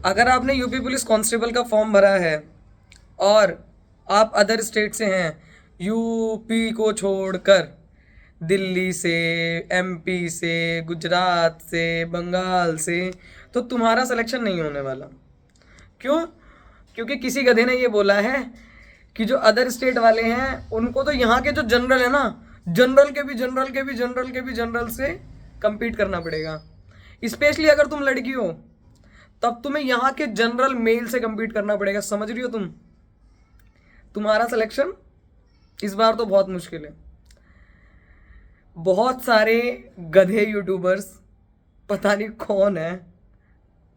अगर आपने UP police constable का फॉर्म भरा है और आप अदर स्टेट से हैं, यूपी को छोड़कर, दिल्ली से, एमपी से, गुजरात से, बंगाल से, तो तुम्हारा सिलेक्शन नहीं होने वाला। क्यों? क्योंकि किसी गधे ने ये बोला है कि जो अदर स्टेट वाले हैं उनको तो यहाँ के जो जनरल है ना, जनरल के भी जनरल के भी जनरल के भी जनरल से compete करना पड़ेगा। स्पेशली अगर तुम लड़की हो तब तुम्हें यहाँ के जनरल मेल से compete करना पड़ेगा। समझ रही हो तुम? तुम्हारा सिलेक्शन इस बार तो बहुत मुश्किल है। बहुत सारे गधे यूट्यूबर्स, पता नहीं कौन है,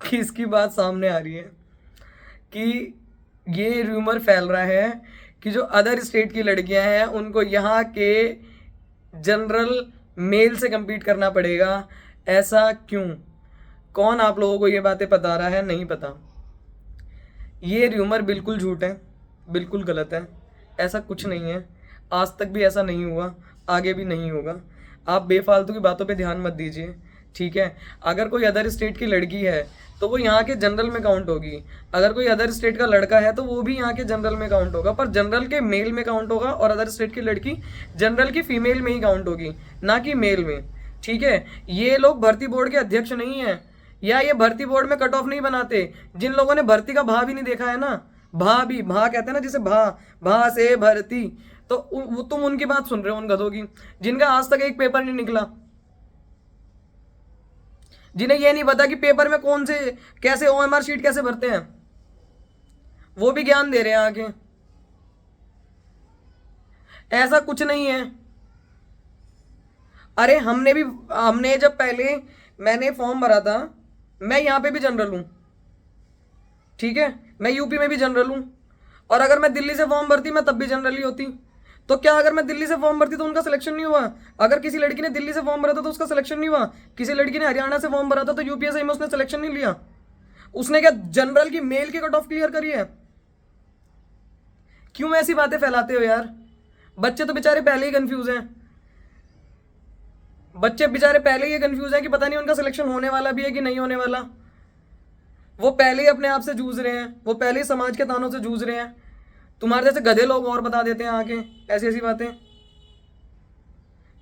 किसकी बात सामने आ रही है कि ये रूमर फैल रहा है कि जो अदर स्टेट की लड़कियां हैं उनको यहाँ के जनरल मेल से compete करना पड़ेगा। ऐसा क्यों? कौन आप लोगों को ये बातें बता रहा है? नहीं पता। ये रूमर बिल्कुल झूठ है, बिल्कुल गलत है। ऐसा कुछ नहीं है, आज तक भी ऐसा नहीं हुआ, आगे भी नहीं होगा। आप बेफालतू की बातों पे ध्यान मत दीजिए, ठीक है? अगर कोई अदर स्टेट की लड़की है तो वो यहाँ के जनरल में काउंट होगी, अगर कोई अदर स्टेट का लड़का है तो वो भी यहाँ के जनरल में काउंट होगा, पर जनरल के मेल में काउंट होगा और अदर स्टेट की लड़की जनरल की फीमेल में ही काउंट होगी, ना कि मेल में, ठीक है? ये लोग भर्ती बोर्ड के अध्यक्ष नहीं है, या ये भर्ती बोर्ड में कट ऑफ नहीं बनाते। जिन लोगों ने भर्ती का भा भी नहीं देखा है ना, भा भी, भा कहते हैं ना जिसे, भा, भा से भर्ती, तो तुम उनकी बात सुन रहे हो, उन गधों की, जिनका आज तक एक पेपर नहीं निकला, जिन्हें यह नहीं पता कि पेपर में कौन से, कैसे ओएमआर शीट कैसे भरते हैं, वो भी ज्ञान दे रहे हैं आगे। ऐसा कुछ नहीं है। अरे हमने जब पहले मैंने फॉर्म भरा था, मैं यहाँ पे भी जनरल हूँ, ठीक है? मैं यूपी में भी जनरल हूँ, और अगर मैं दिल्ली से फॉर्म भरती मैं तब भी जनरल ही होती। तो क्या अगर मैं दिल्ली से फॉर्म भरती तो उनका सिलेक्शन नहीं हुआ? अगर किसी लड़की ने दिल्ली से फॉर्म भरा था तो उसका सिलेक्शन नहीं हुआ? किसी लड़की ने हरियाणा से फॉर्म भरा था तो यूपीएससी में उसने सिलेक्शन नहीं लिया? उसने क्या जनरल की मेल की कट ऑफ क्लियर करी है? क्यों ऐसी बातें फैलाते हो यार? बच्चे तो बेचारे पहले ही कंफ्यूज हैं, बच्चे बेचारे पहले ही कंफ्यूज हैं कि पता नहीं उनका सिलेक्शन होने वाला भी है कि नहीं होने वाला। वो पहले ही अपने आप से जूझ रहे हैं, वो पहले ही समाज के तानों से जूझ रहे हैं। तुम्हारे जैसे गधे लोग और बता देते हैं आके ऐसी ऐसी बातें।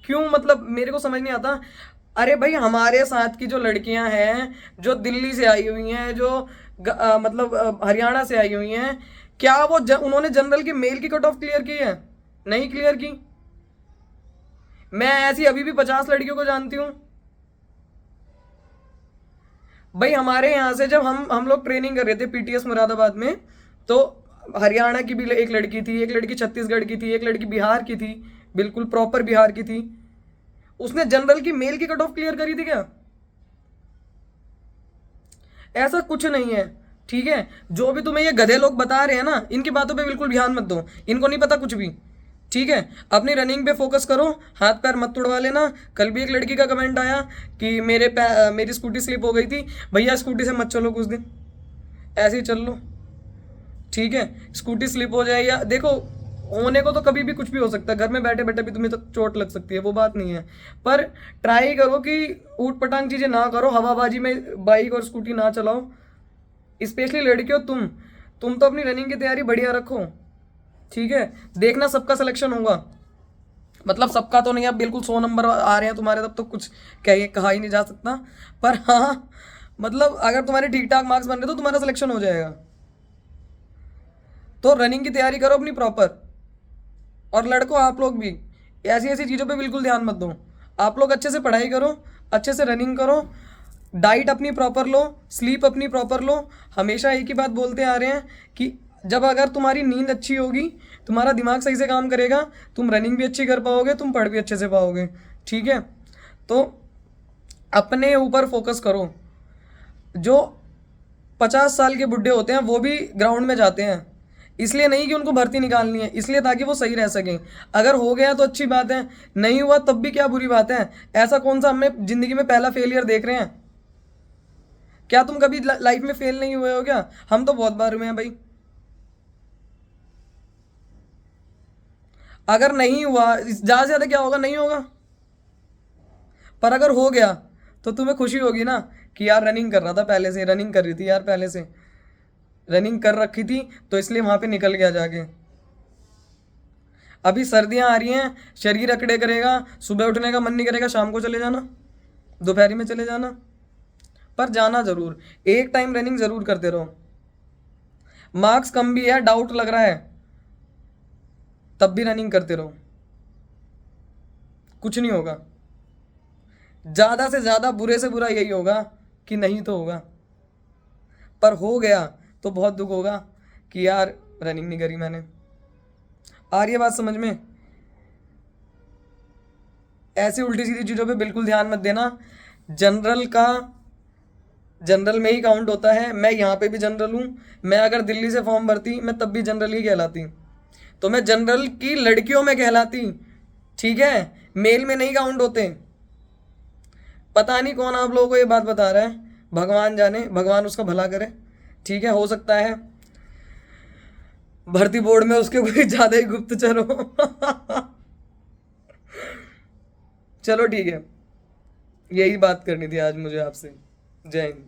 क्यों? मतलब मेरे को समझ नहीं आता। अरे भाई, हमारे साथ की जो लड़कियां हैं, जो दिल्ली से आई हुई हैं, जो हरियाणा से आई हुई हैं, क्या वो उन्होंने जनरल की मेल की कट ऑफ क्लियर की है? नहीं क्लियर की। मैं ऐसी अभी भी 50 लड़कियों को जानती हूं भाई। हमारे यहाँ से जब हम लोग ट्रेनिंग कर रहे थे पीटीएस मुरादाबाद में, तो हरियाणा की भी एक लड़की थी, एक लड़की छत्तीसगढ़ की थी, एक लड़की बिहार की थी, बिल्कुल प्रॉपर बिहार की थी। उसने जनरल की मेल की कट ऑफ क्लियर करी थी क्या? ऐसा कुछ नहीं है, ठीक है? जो भी तुम्हें ये गधे लोग बता रहे हैं ना, इनकी बातों पे बिल्कुल ध्यान मत दो, इनको नहीं पता कुछ भी, ठीक है? अपनी रनिंग पे फोकस करो, हाथ पैर मत तुड़वा लेना। कल भी एक लड़की का कमेंट आया कि मेरी स्कूटी स्लिप हो गई थी। भैया स्कूटी से मत चलो कुछ दिन, ऐसे ही चल लो, ठीक है? स्कूटी स्लिप हो जाए, या देखो, होने को तो कभी भी कुछ भी हो सकता है, घर में बैठे बैठे भी तुम्हें तो चोट लग सकती है, वो बात नहीं है। पर ट्राई करो कि ऊट पटांग चीज़ें ना करो, हवाबाजी में बाइक और स्कूटी ना चलाओ। स्पेशली लड़कियों, तुम तो अपनी रनिंग की तैयारी बढ़िया रखो, ठीक है? देखना सबका सिलेक्शन होगा, मतलब सबका तो नहीं, अब बिल्कुल 100 नंबर आ रहे हैं तुम्हारे, तब तो कुछ कहा ही नहीं जा सकता। पर हाँ, मतलब अगर तुम्हारे ठीक ठाक मार्क्स बन रहे तो तुम्हारा सिलेक्शन हो जाएगा। तो रनिंग की तैयारी करो अपनी प्रॉपर। और लड़कों, आप लोग भी ऐसी ऐसी चीज़ों पे बिल्कुल ध्यान मत दो। आप लोग अच्छे से पढ़ाई करो, अच्छे से रनिंग करो, डाइट अपनी प्रॉपर लो, स्लीप अपनी प्रॉपर लो। हमेशा एक ही बात बोलते आ रहे हैं कि जब अगर तुम्हारी नींद अच्छी होगी, तुम्हारा दिमाग सही से काम करेगा, तुम रनिंग भी अच्छी कर पाओगे, तुम पढ़ भी अच्छे से पाओगे, ठीक है? तो अपने ऊपर फोकस करो। जो 50 साल के बुढ़े होते हैं वो भी ग्राउंड में जाते हैं, इसलिए नहीं कि उनको भर्ती निकालनी है, इसलिए ताकि वो सही रह सकें। अगर हो गया तो अच्छी बात है, नहीं हुआ तब भी क्या बुरी बात है। ऐसा कौन सा हमें जिंदगी में पहला फेलियर देख रहे हैं? क्या तुम कभी लाइफ में फेल नहीं हुए हो क्या? हम तो बहुत बार हुए हैं भाई। अगर नहीं हुआ, ज़्यादा से ज़्यादा क्या होगा, नहीं होगा। पर अगर हो गया तो तुम्हें खुशी होगी ना कि यार रनिंग कर रहा था पहले से, रनिंग कर रही थी यार पहले से, रनिंग कर रखी थी तो इसलिए वहां पे निकल गया जाके। अभी सर्दियां आ रही हैं, शरीर अकड़े करेगा, सुबह उठने का मन नहीं करेगा, शाम को चले जाना, दोपहर में चले जाना, पर जाना जरूर, एक टाइम रनिंग जरूर करते रहो। मार्क्स कम भी है, डाउट लग रहा है, तब भी रनिंग करते रहो, कुछ नहीं होगा। ज्यादा से ज्यादा बुरे से बुरा यही होगा कि नहीं तो होगा, पर हो गया तो बहुत दुख होगा कि यार रनिंग नहीं करी मैंने। आ रही है बात समझ में? ऐसी उल्टी सीधी चीजों पे बिल्कुल ध्यान मत देना। जनरल का जनरल में ही काउंट होता है। मैं यहाँ पे भी जनरल हूँ, मैं अगर दिल्ली से फॉर्म भरती मैं तब भी जनरल ही कहलाती, तो मैं जनरल की लड़कियों में कहलाती, ठीक है, मेल में नहीं काउंट होते। पता नहीं कौन आप लोगों को ये बात बता रहा है, भगवान जाने, भगवान उसका भला करे, ठीक है, हो सकता है भर्ती बोर्ड में उसके कोई ज्यादा ही गुप्तचर हो। चलो ठीक है, यही बात करनी थी आज मुझे आपसे। जय हिंद।